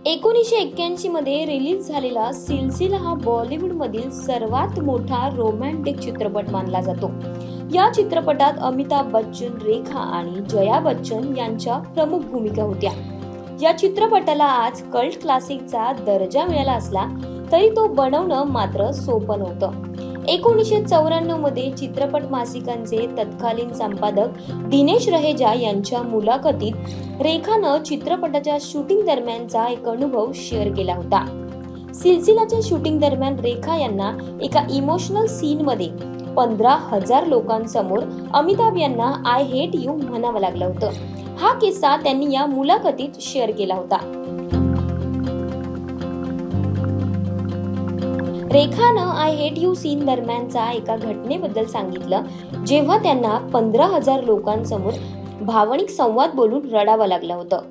1981 मध्ये रिलीज झालेला सिलसिला हा बॉलिवूड मधील सर्वात मोठा रोमॅन्टिक चित्रपट मानला जातो। या चित्रपटात अमिताभ बच्चन, रेखा आणि जया बच्चन यांच्या प्रमुख भूमिका होत्या। या चित्रपटाला आज कल्ट क्लासिकचा दर्जा मिळाला असला तरी तो बनवणं मात्र सोपं नव्हतं। 1994 मध्ये चित्रपट मासिकांचे तत्कालीन संपादक दिनेश रहेजा यांच्या मुलाखतीत रेखानं चित्रपटाच्या शूटिंग दरम्यानचा एक अनुभव शेअर केला होता। सिलसिलाच्या शूटिंग दरम्यान रेखा यांना एका इमोशनल सीन मध्ये 15,000 लोकांसमोर अमिताभ यांना आय हेट यू म्हणावं लागलं होतं। हा किस्सा त्यांनी या मुलाखतीत शेअर केला होता। रेखानं आय हेट यू सीन दरम्यानचा एका घटनेबद्दल सांगितलं, जेव्हा त्यांना 15,000 लोकांसमोर भावनिक संवाद बोलून रडावं लागलं होतं।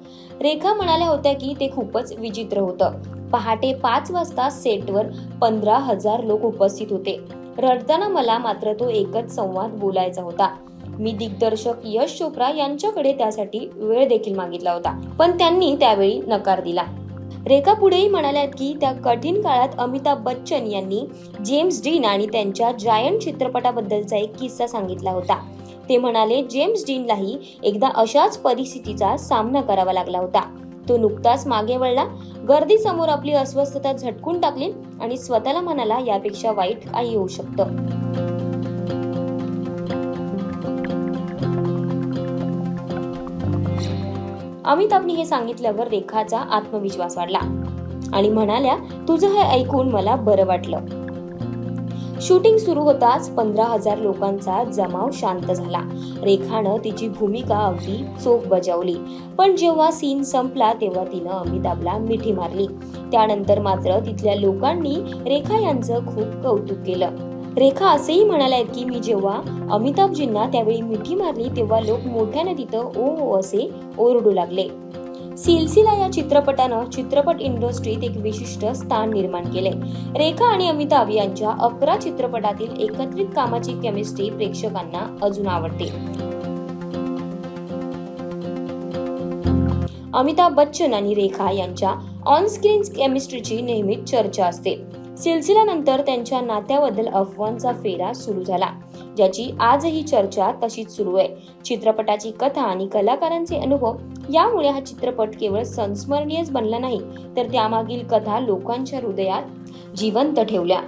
रेखा म्हणाल्या होत्या की ते खूपच विचित्र होतं। पहाटे 5 वाजता सेटवर 15,000 लोक उपस्थित होते। रडताना मला मात्र तो एकच संवाद बोलायचा होता। मी दिग्दर्शक यश चोप्रा यांच्याकडे त्यासाठी वेळ देखील मागितला होता, पण त्यांनी त्यावेळी नकार दिला। रेखा पुढेही म्हणाल्यात की त्या कठीण काळात अमिताभ बच्चन यांनी जेम्स डीन आणि त्यांच्या जायंट चित्रपटाबद्दलचा एक किस्सा सांगितला होता। ते म्हणाले, जेम्स डीनलाही एकदा अशाच परिस्थितीचा सामना करावा लागला होता। तो नुकताच मागे वळला, गर्दीसमोर आपली अस्वस्थता झटकून टाकली आणि स्वतःला म्हणाला, यापेक्षा वाईट काही होऊ शकतं। अमिताभने हे सांगितल्यावर रेखाचा आत्मविश्वास वाढला आणि म्हणाल्या, तुझं हे ऐकून मला बरं वाटलं। शूटिंग सुरू होताच 15,000 लोकांचा जमाव शांत झाला। रेखानं तिची भूमिका अगदी चोख बजावली, पण जेव्हा सीन संपला तेव्हा तिनं अमिताभला मिठी मारली। त्यानंतर मात्र तिथल्या लोकांनी रेखा यांचं खूप कौतुक केलं। रेखा असेही म्हणाल्या की मी जेव्हा अमिताभजींना त्यावेळी मिठी मारली तेव्हा लोक मोठ्याने तिथं ओ ओ असे ओरडू लागले। सिलसिला या चित्रपटानं चित्रपट इंडस्ट्रीत एक विशिष्ट स्थान निर्माण केले। रेखा आणि अमिताभ यांच्या 11 चित्रपटातील एकत्रित कामाची केमिस्ट्री प्रेक्षकांना अजून आवडते। अमिताभ बच्चन आणि रेखा यांच्या ऑन स्क्रीन केमिस्ट्रीची नेहमीच चर्चा असते। सिलसिला नंतर त्यांच्या नात्याबद्दल अफवांचा फेरा सुरू झाला, ज्याची आजही चर्चा तशीच सुरू आहे। चित्रपटाची कथा आणि कलाकारांचे अनुभव यामुळे हा चित्रपट केवळ संस्मरणीयच बनला नाही, तर त्यामागील कथा लोकांच्या हृदयात जिवंत ठेवल्या।